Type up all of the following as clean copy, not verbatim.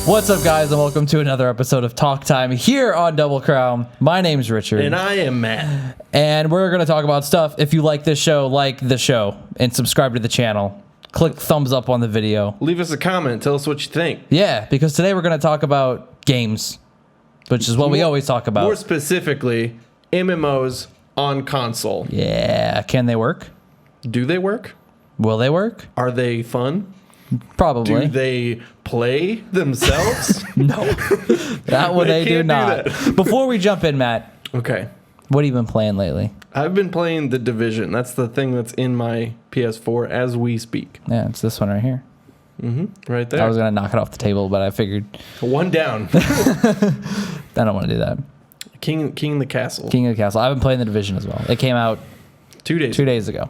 What's up, guys, and welcome to another episode of Talk Time here on Double Crown. My name's Richard. And I am Matt. And we're going to talk about stuff. If you like the show, and subscribe to the channel. Click thumbs up on the video. Leave us a comment. Tell us what you think. Yeah, because today we're going to talk about games, which is what we always talk about. More specifically, MMOs on console. Yeah, can they work? Do they work? Will they work? Are they fun? Probably. Do they play themselves? No. That one they do can't not. do that. Before we jump in, Matt, Okay. what have you been playing lately? I've been playing The Division. That's the thing that's in my PS4 as we speak. Yeah, it's this one right here. Right there. I was going to knock it off the table, but I figured One down. I don't want to do that. King of the Castle. King of the Castle. I've been playing The Division as well. It came out 2 days. 2 days ago.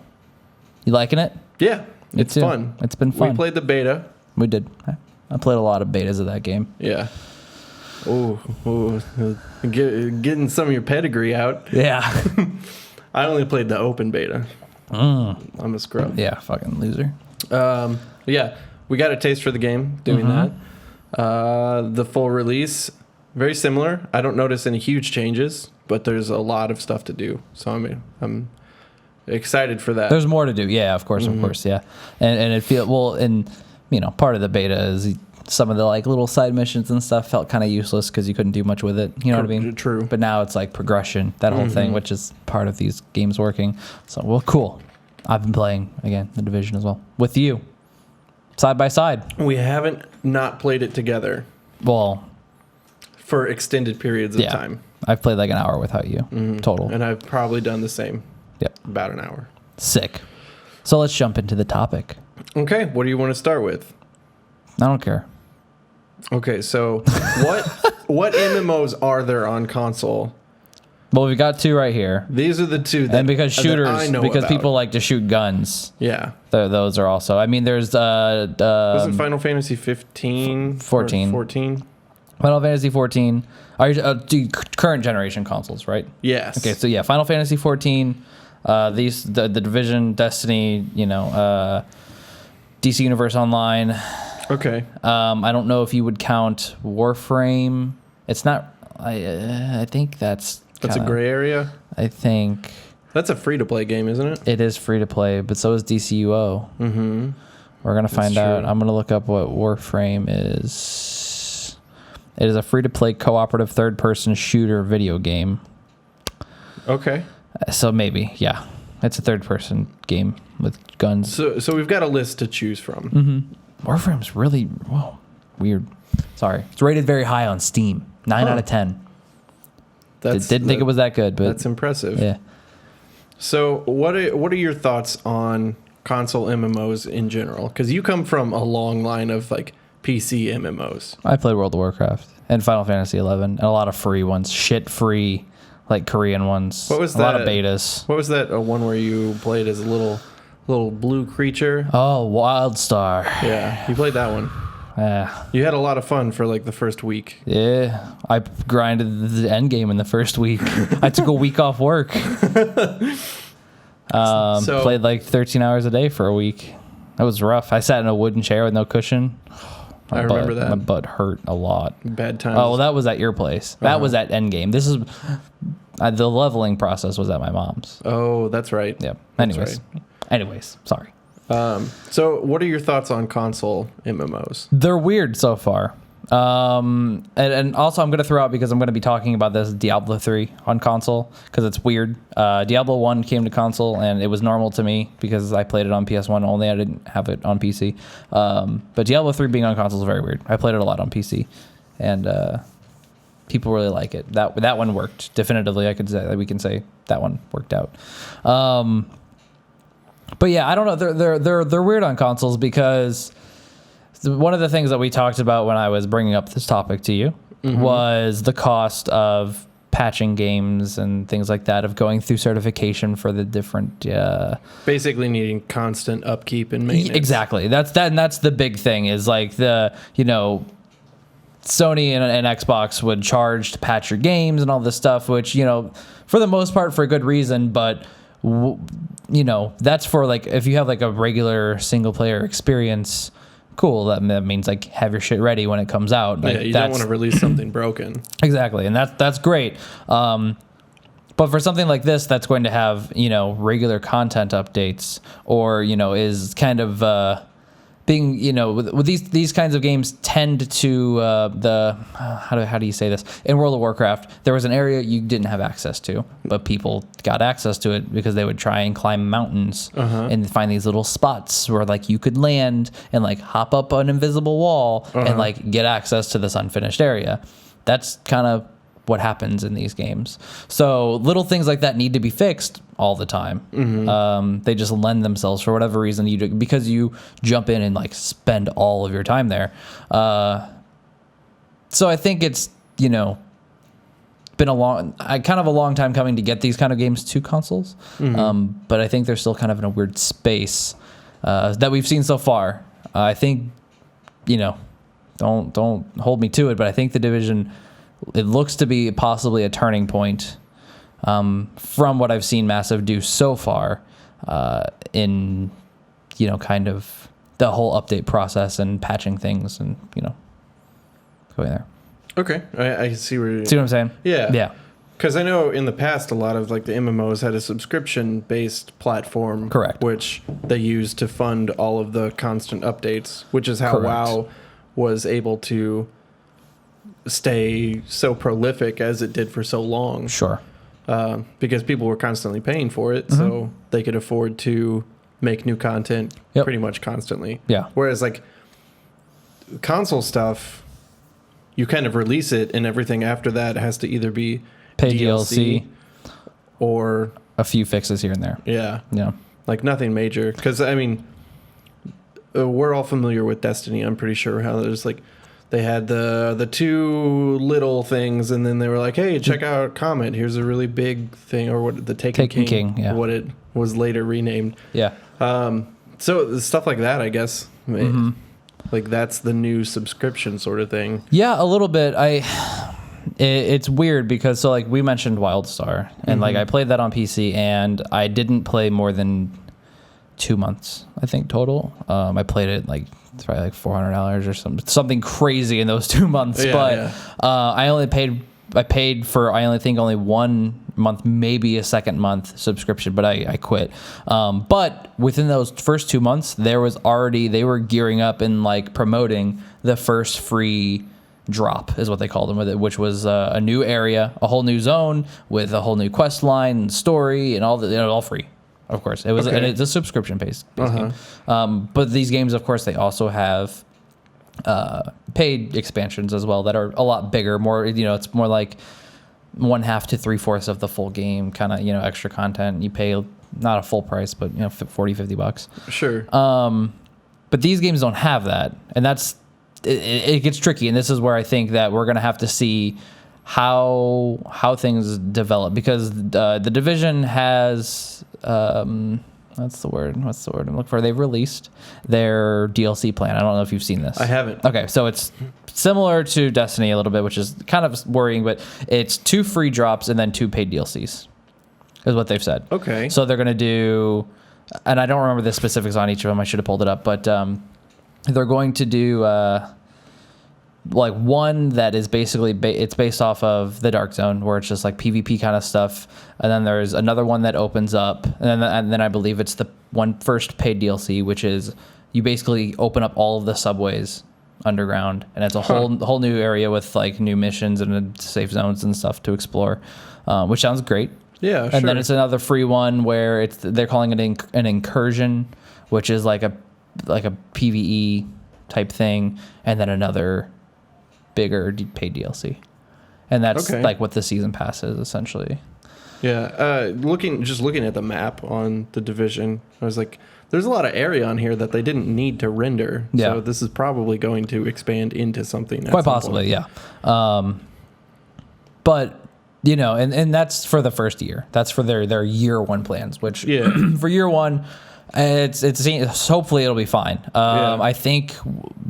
You liking it? Yeah. It's too. fun. It's been fun. We played the beta. We did. I played a lot of betas of that game. Yeah. Oh, getting some of your pedigree out. Yeah. I only played the open beta. I'm a scrub. Yeah, fucking loser. Yeah, we got a taste for the game doing that. The full release, very similar. I don't notice any huge changes, but there's a lot of stuff to do. So I'm excited for that. There's more to do. Yeah, of course, yeah. And it feel well, and part of the beta is some of the like little side missions and stuff felt kind of useless because you couldn't do much with it. You know what I mean? True. But now it's like progression, that whole thing, which is part of these games working. So, well, cool. I've been playing again The Division as well with you, side by side. We haven't not played it together Well, for extended periods of time. I've played like an hour without you total. And I've probably done the same. Yep. About an hour. Sick. So let's jump into the topic. Okay, what do you want to start with? I don't care. Okay, so what MMOs are there on console? Well, we've got two right here. These are the two that, And because shooters, that I know because about. people like to shoot guns. Yeah. Those are also. I mean, there's Wasn't Final Fantasy 15? 14. 14? Final Fantasy 14. Are you, current generation consoles, right? Yes. Okay, so yeah, Final Fantasy 14. The Division, Destiny, DC Universe Online. Okay. I don't know if you would count Warframe. It's not. I think that's That's a gray area? I think That's a free-to-play game, isn't it? it is free to play, but so is DCUO. Mm-hmm. We're gonna find out. true. I'm gonna look up what Warframe is. It is a free to play cooperative third person shooter video game. Okay. So maybe, yeah, it's a third person game with guns. So we've got a list to choose from. Warframe's really weird. Sorry, it's rated very high on Steam. 9 out of 10. Didn't think it was that good, but That's impressive. yeah. So what are your thoughts on console MMOs in general? Because you come from a long line of like PC MMOs. I played World of Warcraft and Final Fantasy 11 and a lot of free ones, shit free, like Korean ones. What was a lot of betas? What was that one where you played as a little blue creature? Oh, WildStar. Yeah, you played that one. Yeah. You had a lot of fun for like the first week. Yeah, I grinded the end game in the first week. I took a week off work. Played like 13 hours a day for a week. That was rough. I sat in a wooden chair with no cushion. I remember that. My butt hurt a lot. Bad times. Oh, well, that was at your place. That was at end game. This is the leveling process was at my mom's. Oh, that's right. Yeah. That's Anyways, sorry. So what are your thoughts on console MMOs? They're weird so far. And also I'm going to throw out, because I'm going to be talking about this, Diablo 3 on console, because it's weird. Diablo 1 came to console and it was normal to me because I played it on PS1 only. I didn't have it on PC. But Diablo 3 being on console is very weird. I played it a lot on PC and people really like it. That one worked definitively. We can say that one worked out. But yeah, I don't know. They're weird on consoles because one of the things that we talked about when I was bringing up this topic to you was the cost of patching games and things like that, of going through certification for the different. Basically needing constant upkeep and maintenance. Exactly. That's the big thing is like Sony and Xbox would charge to patch your games and all this stuff, which, for the most part for a good reason, but that's for like if you have like a regular single player experience, cool. That means like have your shit ready when it comes out. Like, yeah, you don't want to release something broken. Exactly, and that's great. But for something like this, that's going to have, you know, regular content updates, or, you know, is kind of being, you know, with these kinds of games tend to how do you say this? In World of Warcraft, there was an area you didn't have access to, but people got access to it because they would try and climb mountains and find these little spots where like you could land and like hop up an invisible wall and like get access to this unfinished area. That's kind of what happens in these games. So little things like that need to be fixed all the time. They just lend themselves for whatever reason you do, because you jump in and like spend all of your time there. So I think it's, you know, been a long time coming to get these kind of games to consoles. But I think they're still kind of in a weird space that we've seen so far. I think, you know, don't hold me to it, but I think The Division, it looks to be possibly a turning point from what I've seen Massive do so far in, you know, kind of the whole update process and patching things and, you know, going there. Okay, I see where you're... See what I'm saying? Yeah. Yeah. Because I know in the past, a lot of like the MMOs had a subscription-based platform. Correct. Which they used to fund all of the constant updates, which is how Correct. WoW was able to stay so prolific as it did for so long. Sure. Because people were constantly paying for it, so they could afford to make new content pretty much constantly. Yeah. Whereas like console stuff, you kind of release it, and everything after that has to either be Pay DLC or a few fixes here and there. Yeah. Like nothing major. Because I mean, we're all familiar with Destiny. I'm pretty sure how there's like, they had the two little things, and then they were like, hey, check out Comet. Here's a really big thing, or what the Taken King, yeah. What it was later renamed. Yeah. So stuff like that, I guess. Like that's the new subscription sort of thing. Yeah, a little bit. It's weird because, so like we mentioned WildStar, and like I played that on PC, and I didn't play more than 2 months, I think, total. I played it like, it's probably like $400 or something crazy in those 2 months. I paid for, I only think only 1 month, maybe a second month subscription, but I quit. But within those first 2 months, they were gearing up and like promoting the first free drop, is what they called them, with it, which was a new area, a whole new zone with a whole new quest line and story and all the, all free. Of course, it was, and it's a subscription-based game. But these games, of course, they also have paid expansions as well that are a lot bigger. More, you know, it's more like 1/2 to 3/4 of the full game, kind of, you know, extra content. You pay not a full price, but, you know, $40-$50. Sure. But these games don't have that, and that's it gets tricky. And this is where I think that we're gonna have to see how things develop, because the Division has what's the word I'm looking for? They've released their DLC plan. I don't know if you've seen this. I haven't. Okay, so it's similar to Destiny a little bit, which is kind of worrying, but it's 2 free drops and then 2 paid DLCs is what they've said. Okay. So they're going to do, and I don't remember the specifics on each of them. I should have pulled it up, but they're going to do like one that is basically it's based off of the Dark Zone, where it's just like PvP kind of stuff, and then there's another one that opens up, and then I believe it's the one first paid DLC, which is you basically open up all of the subways underground, and it's a whole new area with like new missions and safe zones and stuff to explore, which sounds great. Yeah, and sure. then it's another free one where they're calling it an incursion, which is like a PvE type thing, and then another bigger paid DLC, and that's like what the season pass is essentially. Yeah, looking at the map on the Division, I was like, there's a lot of area on here that they didn't need to render. Yeah. So this is probably going to expand into something. Quite possibly, yeah. But you know, and that's for the first year. That's for their year one plans. Which for year one, it's hopefully it'll be fine. I think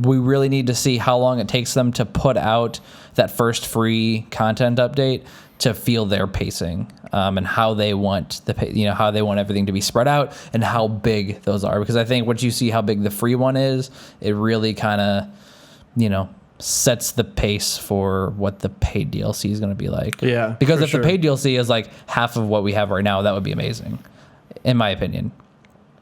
we really need to see how long it takes them to put out that first free content update, to feel their pacing and how they want how they want everything to be spread out and how big those are. Because I think once you see how big the free one is, it really kind of, sets the pace for what the paid DLC is going to be like. Yeah. Because if the paid DLC is like half of what we have right now, that would be amazing, in my opinion.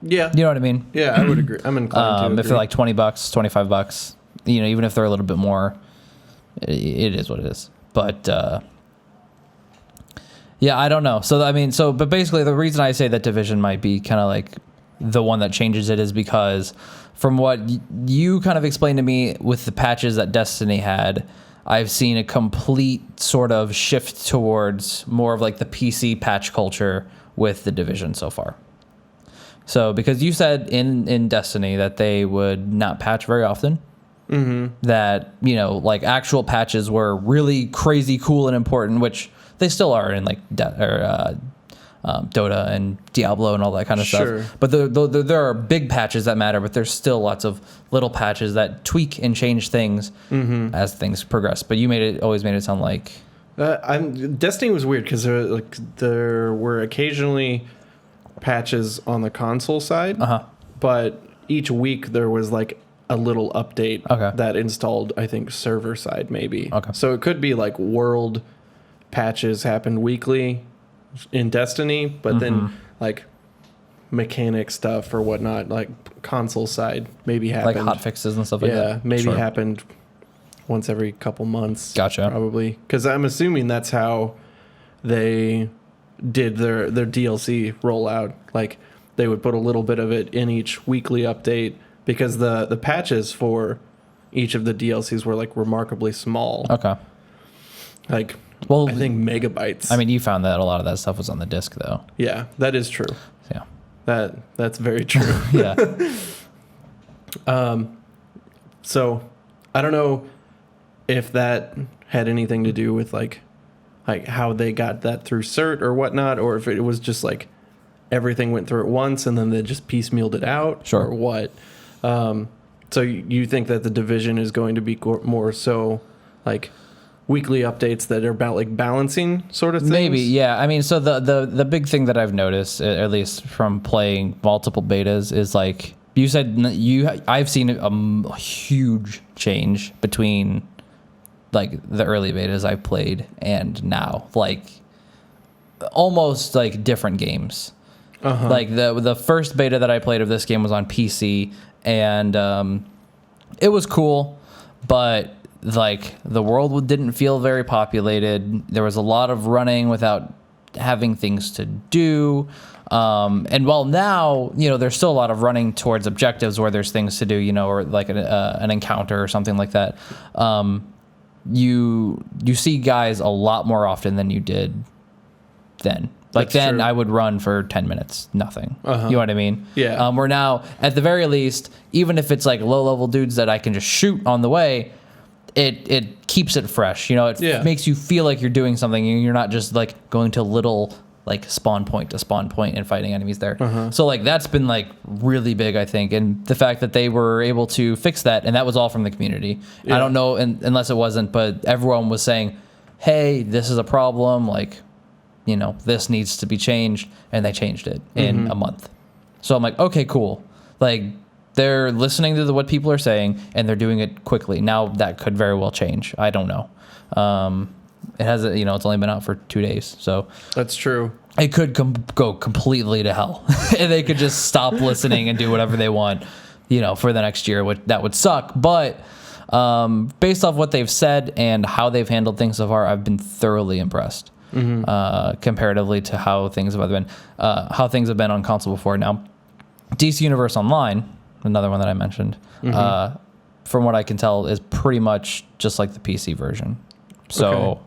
Yeah. You know what I mean? Yeah, I would agree. I'm inclined to agree. If they're like $20, $25, even if they're a little bit more, it is what it is. But yeah, I don't know. But basically the reason I say that Division might be kind of like the one that changes it is because from what you kind of explained to me with the patches that Destiny had, I've seen a complete sort of shift towards more of like the PC patch culture with the Division so far. So because you said in Destiny that they would not patch very often, that, like actual patches were really crazy cool and important, which they still are in like Dota and Diablo and all that kind of stuff. But there are big patches that matter, but there's still lots of little patches that tweak and change things as things progress. But you always made it sound like Destiny was weird because there were occasionally patches on the console side, but each week there was like a little update that installed, I think, server side maybe. So it could be like world patches happened weekly in Destiny, but then like mechanic stuff or whatnot, like console side maybe happened. Like hot fixes and stuff like that. Yeah, maybe happened once every couple months. Gotcha. Probably. Because I'm assuming that's how they did their DLC rollout. Like they would put a little bit of it in each weekly update because the patches for each of the DLCs were like remarkably small. Okay. Like, well, I think megabytes. I mean, you found that a lot of that stuff was on the disc though. Yeah, that is true. Yeah. That's very true. Yeah. So I don't know if that had anything to do with like how they got that through cert or whatnot, or if it was just like everything went through at once and then they just piecemealed it out, or what. So you think that the Division is going to be more so like weekly updates that are about like balancing sort of things? Maybe, yeah. I mean, so the big thing that I've noticed, at least from playing multiple betas, is like you said, I've seen a huge change between like the early betas I played and now, like almost like different games. Like the first beta that I played of this game was on PC, and it was cool, but like the world didn't feel very populated. There was a lot of running without having things to do. And while now, there's still a lot of running towards objectives where there's things to do, or like an encounter or something like that. You see guys a lot more often than you did then. Like That's then true. I would run for 10 minutes, nothing. You know what I mean? Yeah. Where now, at the very least, even if it's like low-level dudes that I can just shoot on the way, it keeps it fresh. It makes you feel like you're doing something and you're not just like going to little like spawn point to spawn point and fighting enemies there. So like that's been like really big, I think. And the fact that they were able to fix that, and that was all from the community. I don't know unless it wasn't, but everyone was saying, hey, this is a problem. Like, this needs to be changed, and they changed it in a month. So I'm like, okay, cool. Like they're listening to what people are saying, and they're doing it quickly. Now that could very well change. I don't know. It has, it's only been out for 2 days, so that's true. It could go completely to hell, and they could just stop listening and do whatever they want, for the next year. That would suck, but based off what they've said and how they've handled things so far, I've been thoroughly impressed. Comparatively to how things have been on console before. Now, DC Universe Online, another one that I mentioned, from what I can tell, is pretty much just like the PC version. So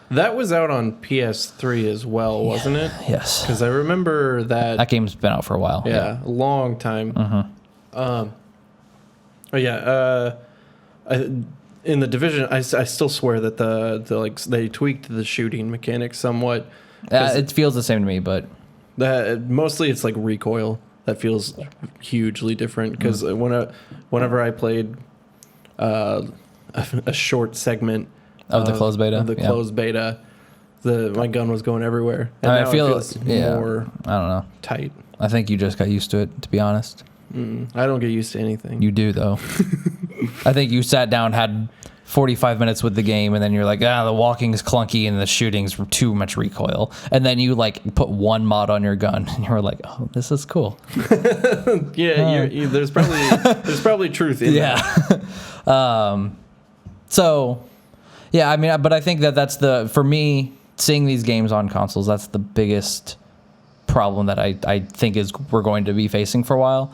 that was out on PS3 as well, wasn't it? Yes, because I remember that game's been out for a while. Yeah, a long time. In the Division, I still swear that the like they tweaked the shooting mechanics somewhat. It feels the same to me, but mostly it's like Recoil that feels hugely different. Because whenever I played a short segment of the closed beta, my gun was going everywhere. And I now feel it feels more I don't know. tight. I think you just got used to it, to be honest. I don't get used to anything. You do, though. I think you sat down, had 45 minutes with the game, and then you're like, the walking is clunky and the shooting's too much recoil. And then you like put one mod on your gun, and you were like, oh, this is cool. There's probably truth in that. So, yeah, I mean, but I think that's for me, seeing these games on consoles, that's the biggest problem that I think we're going to be facing for a while,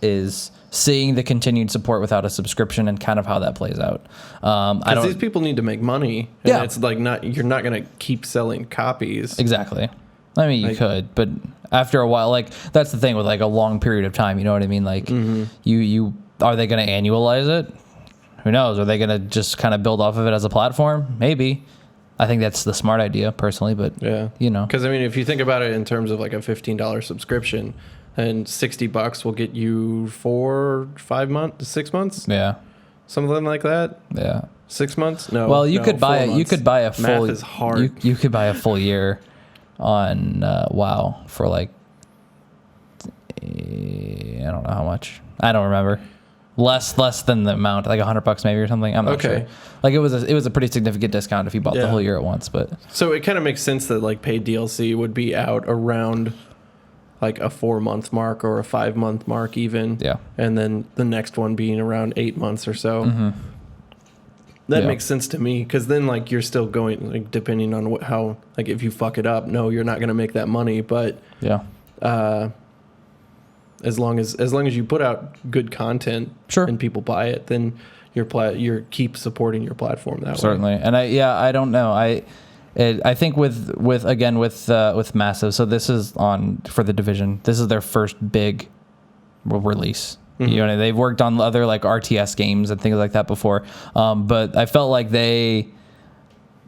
is seeing the continued support without a subscription and kind of how that plays out. Because these people need to make money. And Yeah. it's like you're not going to keep selling copies. Exactly. I mean, you could, but after a while, like that's the thing with like a long period of time, you know what I mean? Like you are they going to annualize it? Who knows? Are they going to just kind of build off of it as a platform? Maybe. I think that's the smart idea personally, but you know. Because I mean, if you think about it in terms of like a $15 subscription, and $60 will get you 6 months. Yeah. Something like that. Yeah. 6 months? No. Well, you no, could buy 4 it. You months. could buy a full. Math is hard. You could buy a full year on WoW for like I don't know how much. I don't remember. Less than the amount, like $100 maybe or something. I'm not sure. Like it was a pretty significant discount if you bought the whole year at once. But so it kind of makes sense that like paid DLC would be out around like a 4-month mark or a 5-month mark even. Yeah. And then the next one being around 8 months or so. That makes sense to me, because then like you're still going, like depending on how, like if you fuck it up, no, you're not going to make that money. But as long as you put out good content and people buy it, then you're keep supporting your platform that way. Certainly. And I don't know. I think with Massive, so this is for the Division. This is their first big release. You know, they've worked on other like RTS games and things like that before. But I felt like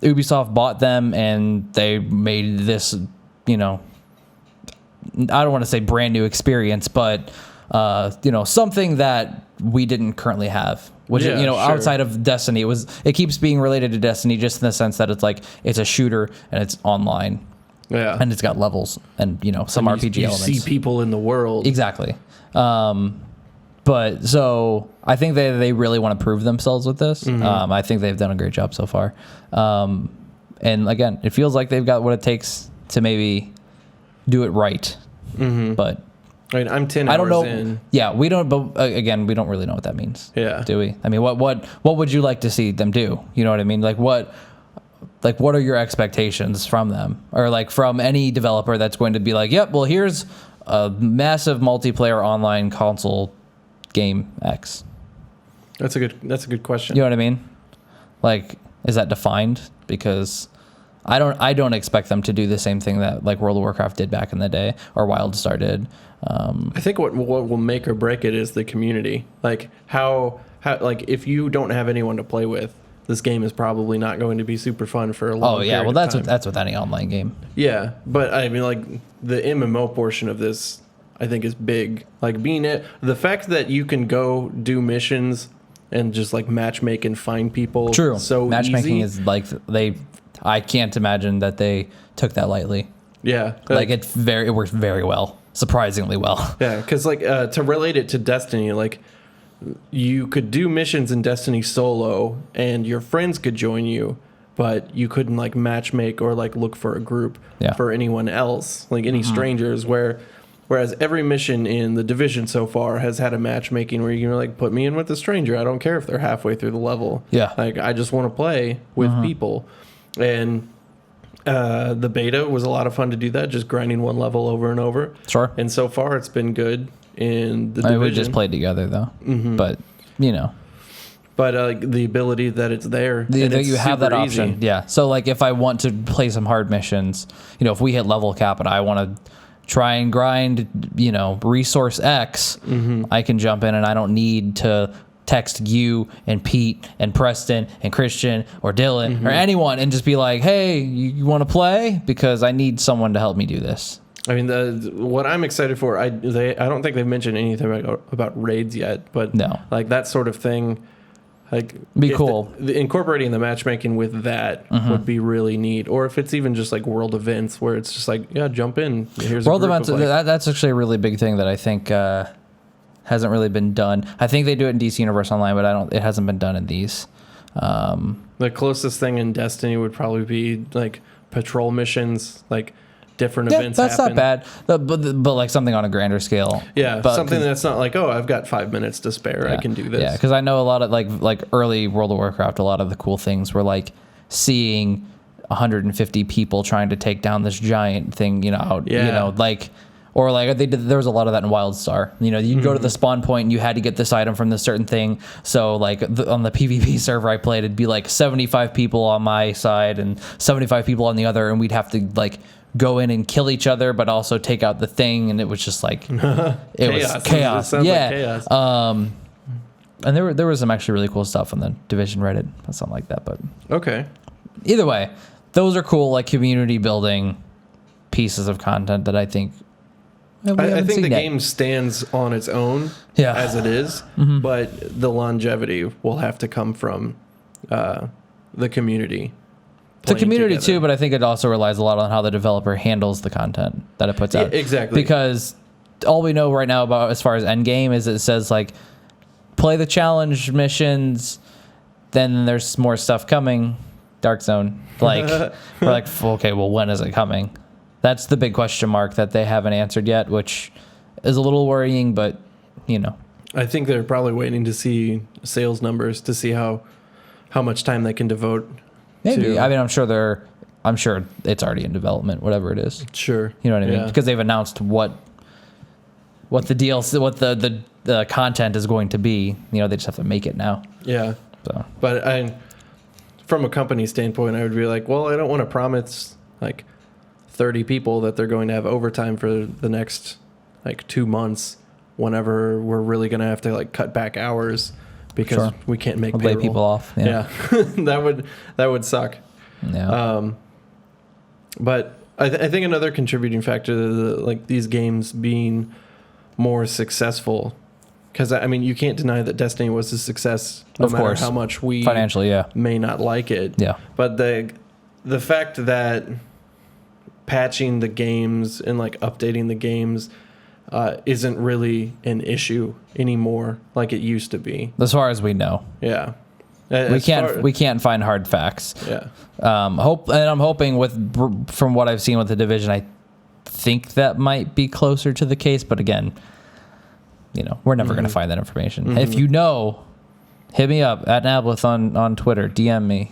Ubisoft bought them and they made this, you know, I don't want to say brand new experience, but you know, something that we didn't currently have, which you know, outside of Destiny, it keeps being related to Destiny just in the sense that it's like it's a shooter and it's online, and it's got levels and you know some RPG elements. You see people in the world, exactly. But so I think they really want to prove themselves with this. I think they've done a great job so far, and again, it feels like they've got what it takes to maybe do it right. But I mean, I'm 10 hours I don't know. in. Yeah, we don't. But again, we don't really know what that means. Yeah. Do we? I mean, what would you like to see them do? You know what I mean? Like what are your expectations from them, or like from any developer that's going to be like, yep, well, here's a massive multiplayer online console game X. That's a good question. You know what I mean? Like, is that defined? Because I don't expect them to do the same thing that like World of Warcraft did back in the day or WildStar did. I think what will make or break it is the community. Like how like if you don't have anyone to play with, this game is probably not going to be super fun for a long. Oh yeah, period well of time. that's with any online game. Yeah, but I mean like the MMO portion of this, I think is big. Like the fact that you can go do missions and just like matchmake and find people. True. So matchmaking easy. is like I can't imagine that they took that lightly. Yeah. Like it works very well, surprisingly well. Yeah, because like to relate it to Destiny, like you could do missions in Destiny solo and your friends could join you, but you couldn't like matchmake or like look for a group for anyone else, like any strangers. Whereas every mission in the Division so far has had a matchmaking where you can like put me in with a stranger. I don't care if they're halfway through the level. Yeah, like I just want to play with people. And the beta was a lot of fun to do that, just grinding one level over and over. Sure. And so far, it's been good in the Division. We just played together though, but you know. But the ability that it's there, you have that option. Easy. Yeah. So like, if I want to play some hard missions, you know, if we hit level cap and I want to try and grind, you know, resource X, I can jump in and I don't need to text you and Pete and Preston and Christian or Dylan or anyone and just be like, hey, you want to play? Because I need someone to help me do this. I mean, what I'm excited for, I don't think they've mentioned anything about raids yet, but no, like that sort of thing Like, Be if cool. Incorporating the matchmaking with that would be really neat. Or if it's even just like world events where it's just like, yeah, jump in. Here's World a group events, of, like, that's actually a really big thing that I think hasn't really been done. I think they do it in DC Universe Online, but it hasn't been done in these. The closest thing in Destiny would probably be like patrol missions, like different events that's happen. not bad, but like something on a grander scale. Yeah, but something that's not like, oh, I've got 5 minutes to spare. I can do this. Yeah, because I know a lot of like early World of Warcraft, a lot of the cool things were like seeing 150 people trying to take down this giant thing, like. Or like there was a lot of that in WildStar. You'd go to the spawn point and you had to get this item from this certain thing. So like on the PvP server I played, it'd be like 75 people on my side and 75 people on the other, and we'd have to like go in and kill each other, but also take out the thing, and it was just like it was chaos. It like chaos. And there was some actually really cool stuff on the Division Reddit, something like that. But okay, either way, those are cool like community building pieces of content that I think. I think the game stands on its own as it is, but the longevity will have to come from the community. The community too, but I think it also relies a lot on how the developer handles the content that it puts out. Exactly. Because all we know right now about as far as endgame is it says like play the challenge missions, then there's more stuff coming. Dark Zone. Like we're like, okay, well, when is it coming? That's the big question mark that they haven't answered yet, which is a little worrying, but I think they're probably waiting to see sales numbers to see how much time they can devote. Maybe. I mean, I'm sure it's already in development, whatever it is. Sure. You know what I mean? Yeah. Because they've announced what the DLC, what the content is going to be. They just have to make it now. Yeah. So, but from a company standpoint, I would be like, well, I don't want to promise like 30 people that they're going to have overtime for the next like 2 months whenever we're really going to have to like cut back hours because we can't make lay people off. Yeah. that would suck. Yeah. But I think another contributing factor to like these games being more successful, because I mean you can't deny that Destiny was a success no matter how much we financially may not like it. Yeah. But the fact that patching the games and like updating the games isn't really an issue anymore like it used to be, as far as we know. Yeah. We can't find hard facts. Yeah. I'm hoping from what I've seen with the Division, I think that might be closer to the case, but again, we're never going to find that information. If you know, hit me up at Nablith on Twitter, DM me.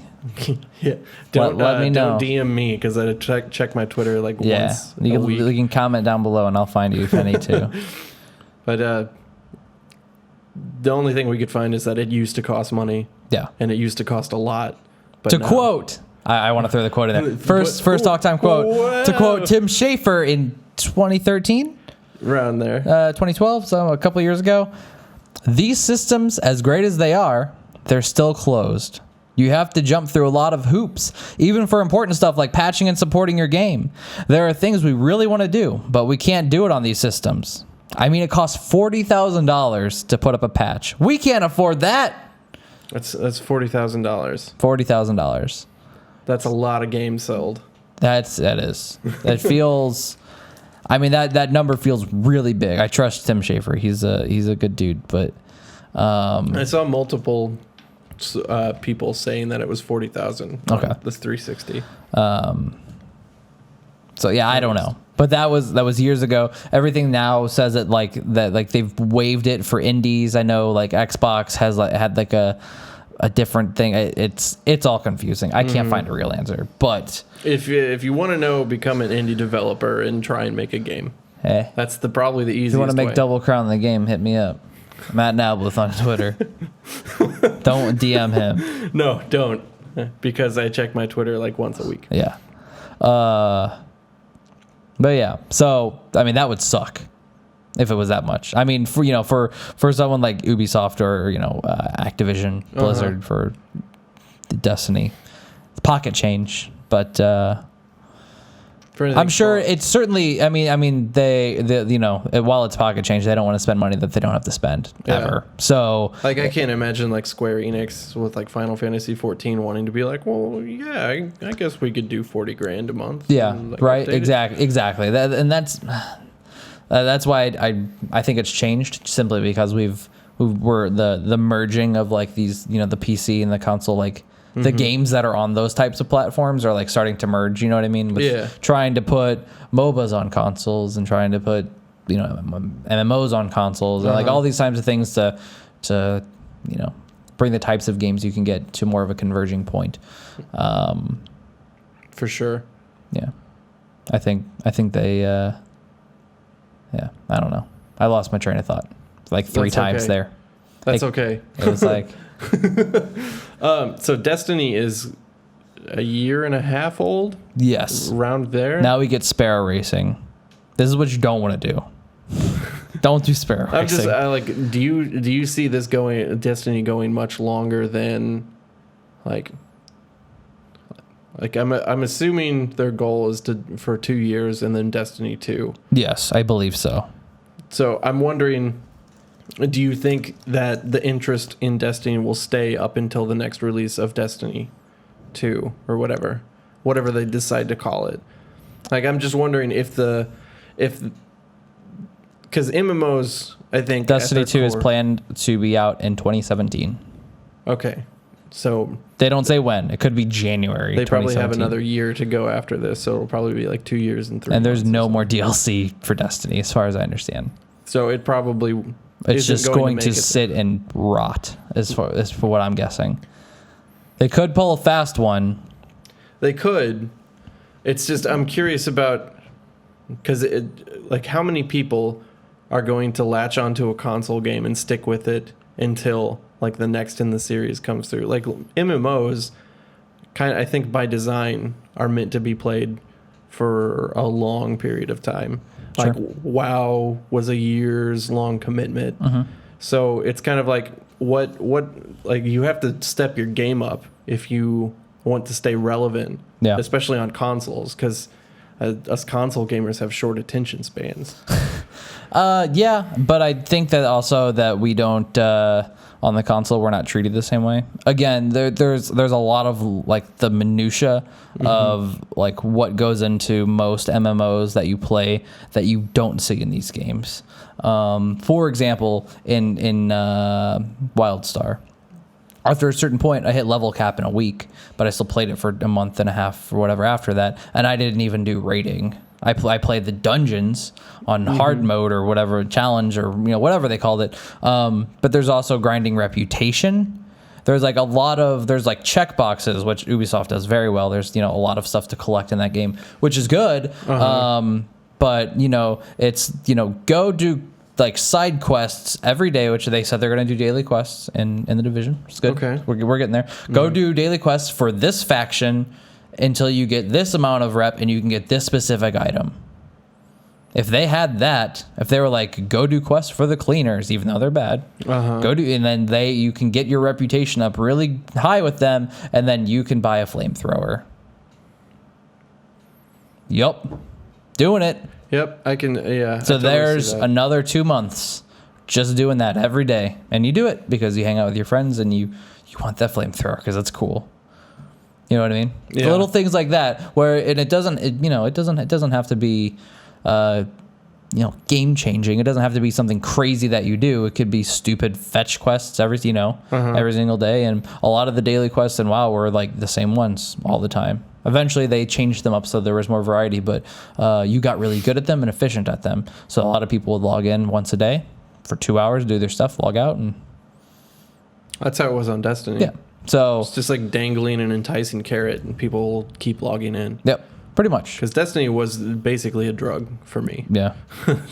Yeah, don't let me know. Don't DM me because I check my Twitter like once a week. You can comment down below and I'll find you if I need to. But the only thing we could find is that it used to cost money. Yeah, and it used to cost a lot. But to quote, I want to throw the quote in there. First talk time quote. Wow. To quote Tim Schafer in 2013, around there, 2012, so a couple years ago. These systems, as great as they are, they're still closed. You have to jump through a lot of hoops, even for important stuff like patching and supporting your game. There are things we really want to do, but we can't do it on these systems. I mean, it costs $40,000 to put up a patch. We can't afford that. That's $40,000. $40,000. That's a lot of games sold. That is. That feels. I mean, that number feels really big. I trust Tim Schafer. He's a good dude, but I saw multiple people saying that it was 40,000. Okay, this 360. So yeah, I don't know, but that was years ago. Everything now says it like that, like they've waived it for indies. I know like Xbox has had like a different thing. It's all confusing. I can't find a real answer. But if you want to know, become an indie developer and try and make a game. Hey, that's probably the easiest. If you want to make way. Double Crown the game, hit me up. Matt Nablith on Twitter. Don't DM him. No, don't. Because I check my Twitter like once a week. Yeah. But yeah. So, I mean, that would suck if it was that much. I mean, for someone like Ubisoft or, Activision, Blizzard for Destiny, it's pocket change. But For anything I'm sure small. it's certainly. I mean, they you know, while it's pocket change, they don't want to spend money that they don't have to spend ever. So Like, I can't imagine like Square Enix with like Final Fantasy 14 wanting to be like, well, yeah, I guess we could do 40 grand a month. yeah, and, like, right, update it. exactly. That's why I think it's changed simply because we're the merging of like these, you know, the PC and the console, like the games that are on those types of platforms are like starting to merge, you know what I mean? With trying to put MOBAs on consoles and trying to put, you know, MMOs on consoles and like all these types of things to you know, bring the types of games you can get to more of a converging point. For sure. Yeah. I think they yeah, I don't know. I lost my train of thought like three That's times okay. there. That's okay. It was like So Destiny is a year and a half old, yes. around there. Now we get Sparrow Racing. This is what you don't want to do. Don't do Sparrow I'm Racing. just like, do you see this Destiny going much longer than like I'm assuming their goal is for 2 years and then Destiny 2. Yes, I believe so. So I'm wondering, do you think that the interest in Destiny will stay up until the next release of Destiny 2 or whatever they decide to call it? Like, I'm just wondering because MMOs, I think Destiny 2 is core- planned to be out in 2017. Okay, so They don't say when. It could be January. they probably have 2017. another year to go after this, so it'll probably be like 2 years and 3 And there's months or no something. more DLC for Destiny, as far as I understand. So it probably It's isn't just going make to it sit and rot, as for what I'm guessing. They could pull a fast one. They could. It's just I'm curious about because like how many people are going to latch onto a console game and stick with it until like the next in the series comes through. Like MMOs, I think by design are meant to be played for a long period of time. Sure. Like WoW was a years long commitment. So it's kind of like what like you have to step your game up if you want to stay relevant, Yeah. especially on consoles, because us console gamers have short attention spans. Yeah, but I think that also that we don't on the console we're not treated the same way. Again, there's a lot of like the minutia of like what goes into most MMOs that you play that you don't see in these games. For example, in WildStar. After a certain point, I hit level cap in a week, but I still played it for a month and a half or whatever after that, and I didn't even do raiding. I played the dungeons on hard mode or whatever, challenge or whatever they called it. But there's also grinding reputation. There's like there's like check boxes, which Ubisoft does very well. There's a lot of stuff to collect in that game, which is good. But it's go do like side quests every day, which they said they're going to do daily quests in the division. It's good. Okay. We're getting there. Go do daily quests for this faction until you get this amount of rep and you can get this specific item. If they had that, if they were like, go do quests for the cleaners, even though they're bad, go do, and then you can get your reputation up really high with them, and then you can buy a flamethrower. Yup. Doing it. Yep, I can. Yeah. So I totally there's see that. another 2 months just doing that every day, and you do it because you hang out with your friends and you want that flamethrower because it's cool. You know what I mean? Yeah. Little things like that where it doesn't have to be game changing. It doesn't have to be something crazy that you do. It could be stupid fetch quests every single day, and a lot of the daily quests in WoW were like the same ones all the time. Eventually they changed them up so there was more variety, but you got really good at them and efficient at them. So a lot of people would log in once a day for 2 hours, do their stuff, log out, and That's how it was on Destiny. yeah. So It's just like dangling an enticing carrot, and people will keep logging in. yep, pretty much. Because Destiny was basically a drug for me. Yeah.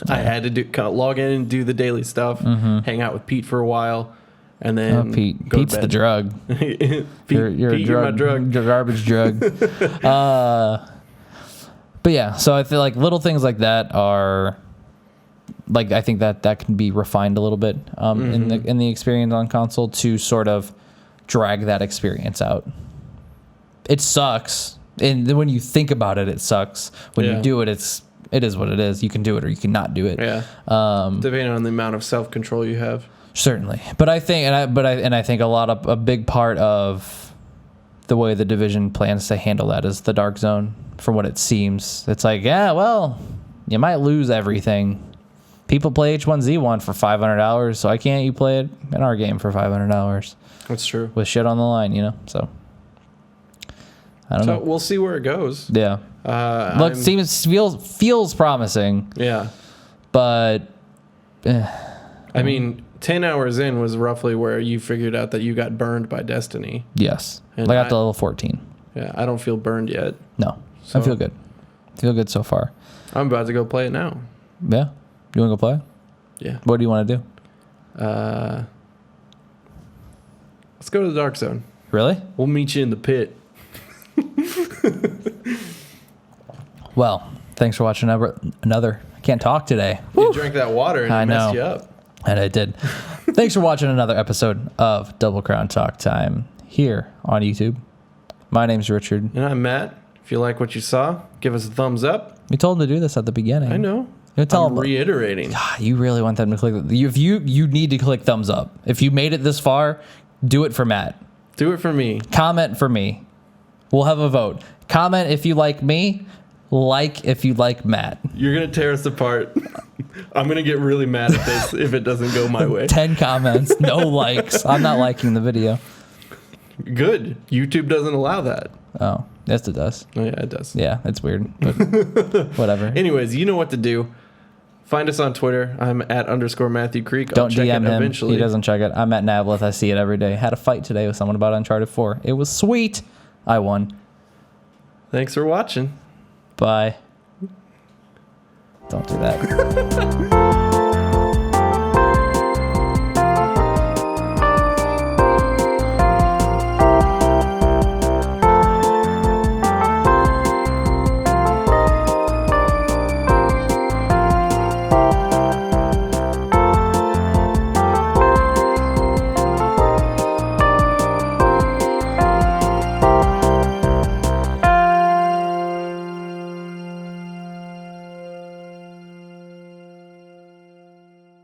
I had to log in and do the daily stuff, hang out with Pete for a while, and then Pete. go to Pete's the bed. drug. Pete, You're a Pete, you're my drug. You're a garbage drug. But yeah, so I feel like little things like that are like I think that can be refined a little bit in the experience on console to sort of drag that experience out. It sucks And then when you think about it, it sucks. When you do it, it is what it is. You can do it or you cannot do it. Yeah. Depending on the amount of self-control you have. Certainly. But I think, I think a big part of the way the Division plans to handle that is the Dark Zone. From what it seems, it's like, yeah, well, you might lose everything. People play H1Z1 for $500, so why can't you play it in our game for $500? That's true. With shit on the line, you know? So, I don't know. We'll see where it goes. Yeah. Feels promising. Yeah. But, I mean, 10 hours in was roughly where you figured out that you got burned by Destiny. Yes. And I got to level 14. Yeah, I don't feel burned yet. No. So, I feel good. Feel good so far. I'm about to go play it now. Yeah? You want to go play? Yeah. What do you want to do? Let's go to the Dark Zone. Really? We'll meet you in the pit. Well, thanks for watching another. I can't talk today. You drank that water and it messed you up. And I did. Thanks for watching another episode of Double Crown Talk Time here on YouTube. My name's Richard. And I'm Matt. If you like what you saw, give us a thumbs up. We told them to do this at the beginning. I know. I'm reiterating. God, you really want them to click. If you need to click thumbs up. If you made it this far, do it for Matt. Do it for me. Comment for me. We'll have a vote. Comment if you like me. Like if you like Matt. You're going to tear us apart. I'm going to get really mad at this if it doesn't go my way. 10 comments, no likes. I'm not liking the video. Good. YouTube doesn't allow that. Oh, yes it does. Oh, yeah, it does. Yeah, it's weird, but whatever. Anyways, you know what to do. Find us on Twitter. I'm at _Matthew Creek. Don't check DM him. Eventually. He doesn't check it. I'm at Nablith. I see it every day. Had a fight today with someone about Uncharted 4. It was sweet. I won. Thanks for watching. Bye. Don't do that.